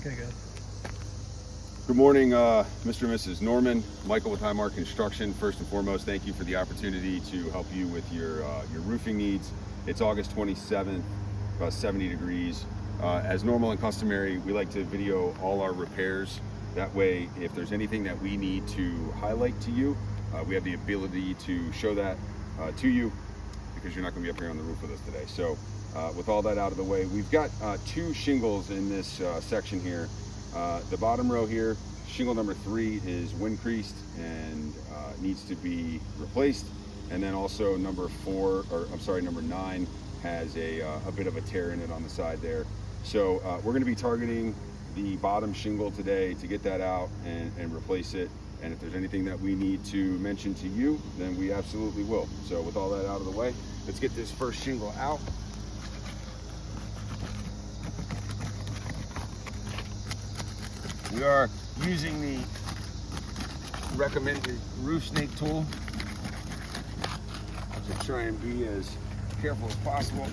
Okay, good. Good morning, Mr. and Mrs. Norman. Michael with Highmark Construction. First and foremost, thank you for the opportunity to help you with your roofing needs. It's August 27th, about 70 degrees. As normal and customary, we like to video all our repairs. That way, if there's anything that we need to highlight to you, we have the ability to show that to you, because you're not going to be up here on the roof with us today. So with all that out of the way, we've got two shingles in this section here. The bottom row here, shingle number 3 is wind creased and needs to be replaced. And then also number 9 has a bit of a tear in it on the side there. So we're going to be targeting the bottom shingle today to get that out and replace it. And if there's anything that we need to mention to you, then we absolutely will. So with all that out of the way, let's get this first shingle out. We are using the recommended roof snake tool to try and be as careful as possible.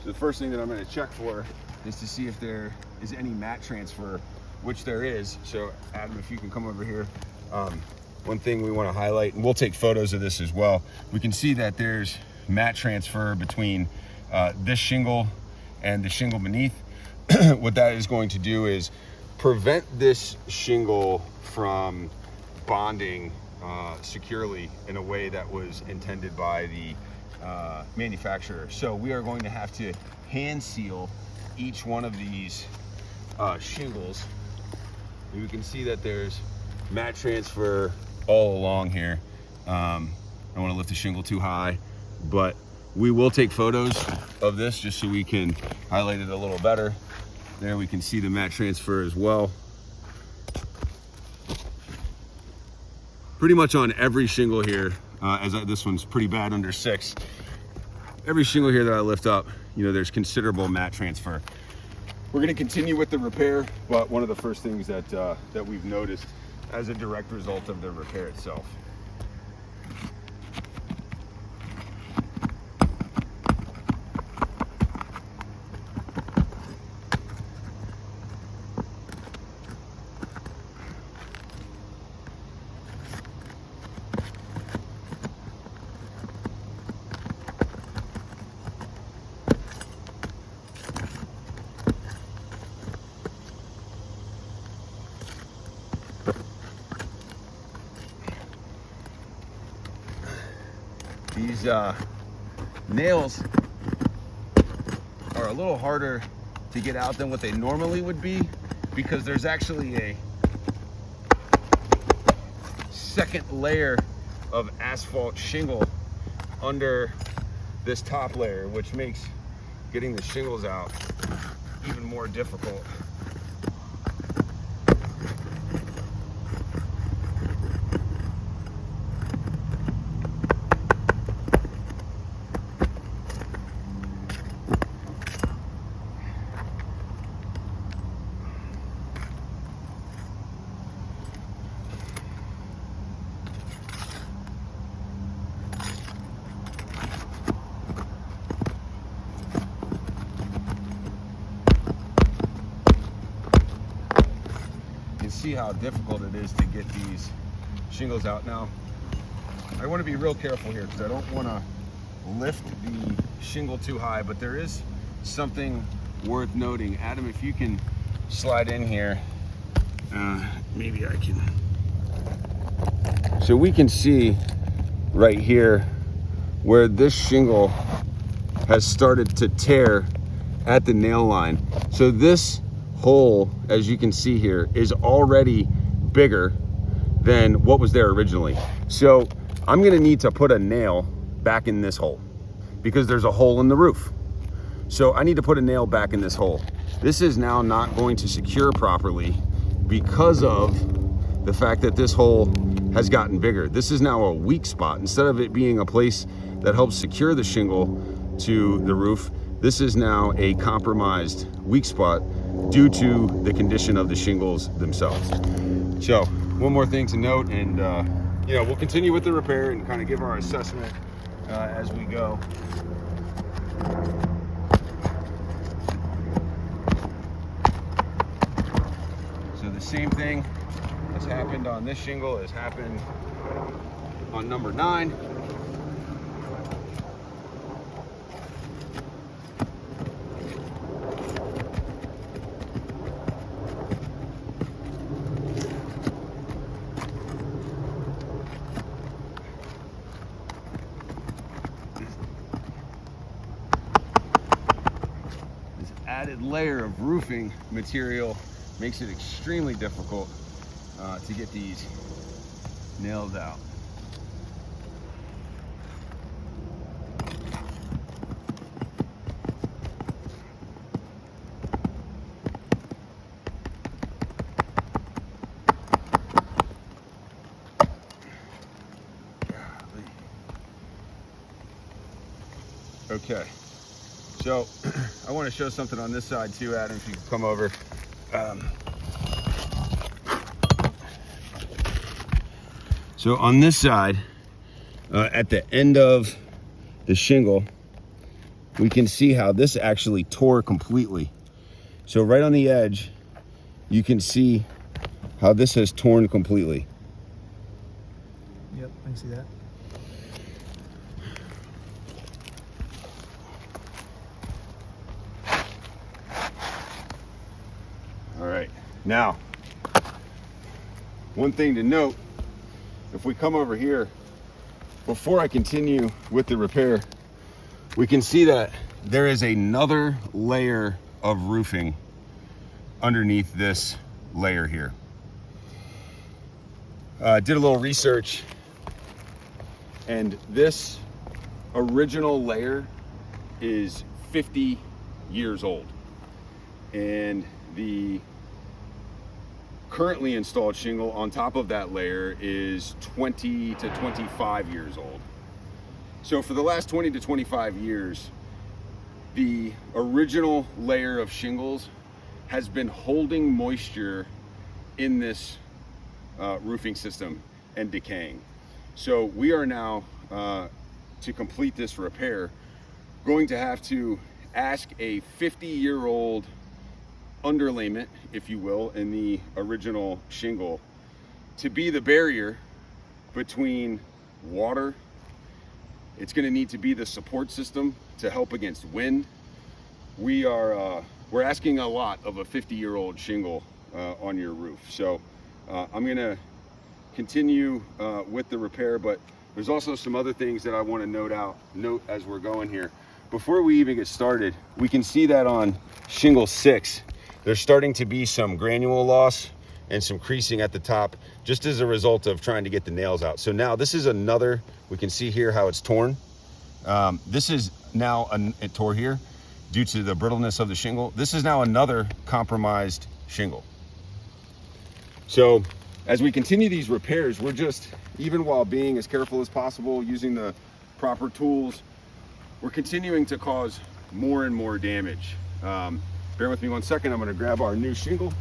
The first thing that I'm going to check for is to see if there is any mat transfer, which there is. So Adam, if you can come over here. One thing we want to highlight, and we'll take photos of this as well, we can see that there's mat transfer between this shingle and the shingle beneath. What that is going to do is prevent this shingle from bonding securely in a way that was intended by the manufacturer. So we are going to have to hand seal each one of these shingles. And you can see that there's mat transfer all along here. I don't want to lift the shingle too high, but we will take photos of this just so we can highlight it a little better. There we can see the mat transfer as well. Pretty much on every shingle here, this one's pretty bad under 6. Every shingle here that I lift up, there's considerable mat transfer. We're going to continue with the repair, but one of the first things that we've noticed as a direct result of the repair itself. These nails are a little harder to get out than what they normally would be, because there's actually a second layer of asphalt shingle under this top layer, which makes getting the shingles out even more difficult. See how difficult it is to get these shingles out. Now I want to be real careful here because I don't want to lift the shingle too high, but there is something worth noting. Adam, if you can slide in here, maybe I can. So we can see right here where this shingle has started to tear at the nail line. So this hole, as you can see here, is already bigger than what was there originally. So I'm gonna need to put a nail back in this hole because there's a hole in the roof. So I need to put a nail back in this hole. This is now not going to secure properly because of the fact that this hole has gotten bigger. This is now a weak spot. Instead of it being a place that helps secure the shingle to the roof, this is now a compromised weak spot due to the condition of the shingles themselves. So one more thing to note, and you know, we'll continue with the repair and kind of give our assessment as we go. So the same thing has happened on this shingle has happened on number 9. This added layer of roofing material makes it extremely difficult to get these nails out. Okay, so I want to show something on this side too, Adam, if you can come over. So on this side, at the end of the shingle, we can see how this actually tore completely. So right on the edge, you can see how this has torn completely. Yep, I can see that. All right, now, one thing to note, if we come over here, before I continue with the repair, we can see that there is another layer of roofing underneath this layer here. Did a little research, and this original layer is 50 years old. And the currently installed shingle on top of that layer is 20 to 25 years old. So for the last 20 to 25 years, the original layer of shingles has been holding moisture in this roofing system and decaying. So we are now, to complete this repair, going to have to ask a 50-year-old underlayment, if you will, in the original shingle to be the barrier between water. It's going to need to be the support system to help against wind. We're asking a lot of a 50-year-old shingle on your roof. So I'm going to continue with the repair, but there's also some other things that I want to note as we're going here. Before we even get started, we can see that on shingle 6, there's starting to be some granule loss and some creasing at the top, just as a result of trying to get the nails out. So now this is another, we can see here how it's torn. This is now, it tore here due to the brittleness of the shingle. This is now another compromised shingle. So as we continue these repairs, we're just, even while being as careful as possible, using the proper tools, we're continuing to cause more and more damage. Bear with me 1 second. I'm going to grab our new shingle.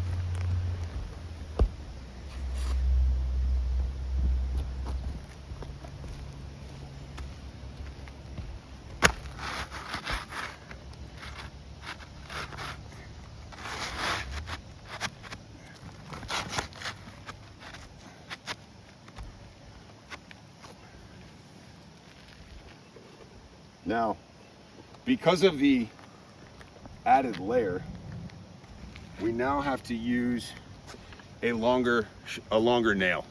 Now, because of the added layer, we now have to use a longer nail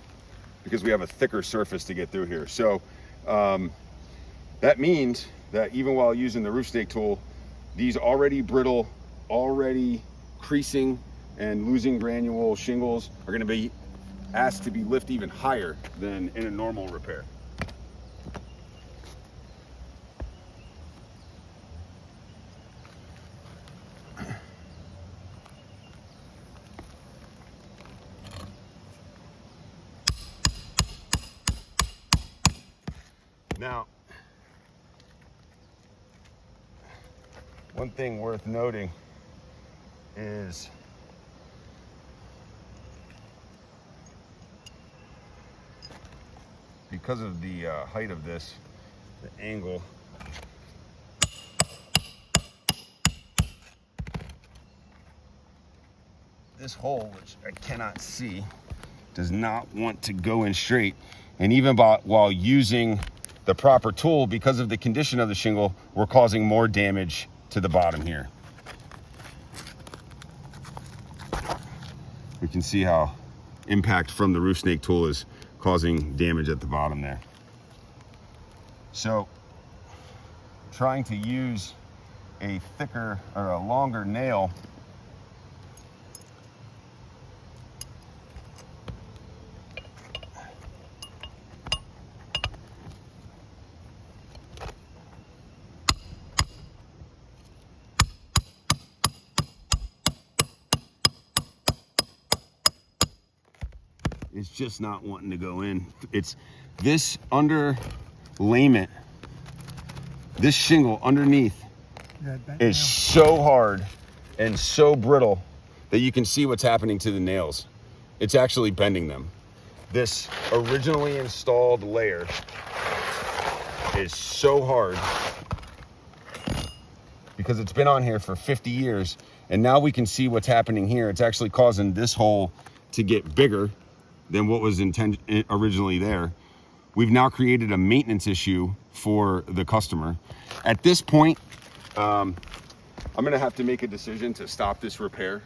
because we have a thicker surface to get through here. So that means that even while using the roof stake tool, these already brittle, already creasing and losing granule shingles are going to be asked to be lifted even higher than in a normal repair. Now, one thing worth noting is because of the height of this, the angle, this hole, which I cannot see, does not want to go in straight. And even while using the proper tool, because of the condition of the shingle, we're causing more damage to the bottom here. We can see how impact from the roof snake tool is causing damage at the bottom there. So trying to use a thicker or a longer nail is just not wanting to go in. It's this underlayment, this shingle underneath is so hard and so brittle that you can see what's happening to the nails. It's actually bending them. This originally installed layer is so hard because it's been on here for 50 years, and now we can see what's happening here. It's actually causing this hole to get bigger than what was originally there. We've now created a maintenance issue for the customer. At this point, I'm gonna have to make a decision to stop this repair.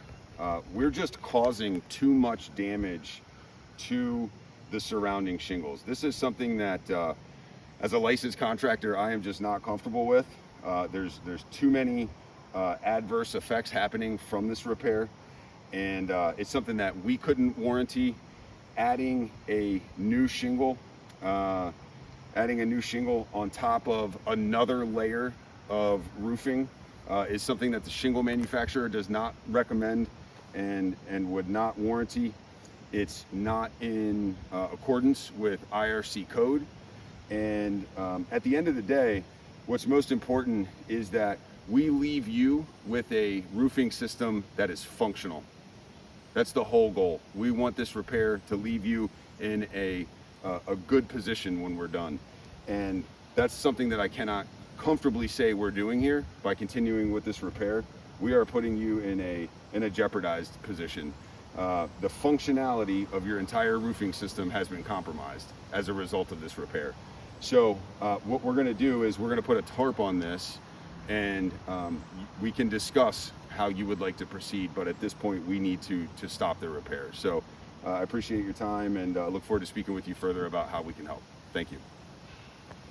We're just causing too much damage to the surrounding shingles. This is something that, as a licensed contractor, I am just not comfortable with. There's too many adverse effects happening from this repair, and it's something that we couldn't warranty. Adding a new shingle on top of another layer of roofing is something that the shingle manufacturer does not recommend and would not warranty. It's not in accordance with IRC code. And at the end of the day, what's most important is that we leave you with a roofing system that is functional. That's the whole goal. We want this repair to leave you in a good position when we're done. And that's something that I cannot comfortably say we're doing here by continuing with this repair. We are putting you in a jeopardized position. The functionality of your entire roofing system has been compromised as a result of this repair. So what we're gonna do is we're gonna put a tarp on this, and we can discuss how you would like to proceed, but at this point we need to stop the repair. So I appreciate your time, and look forward to speaking with you further about how we can help. Thank you.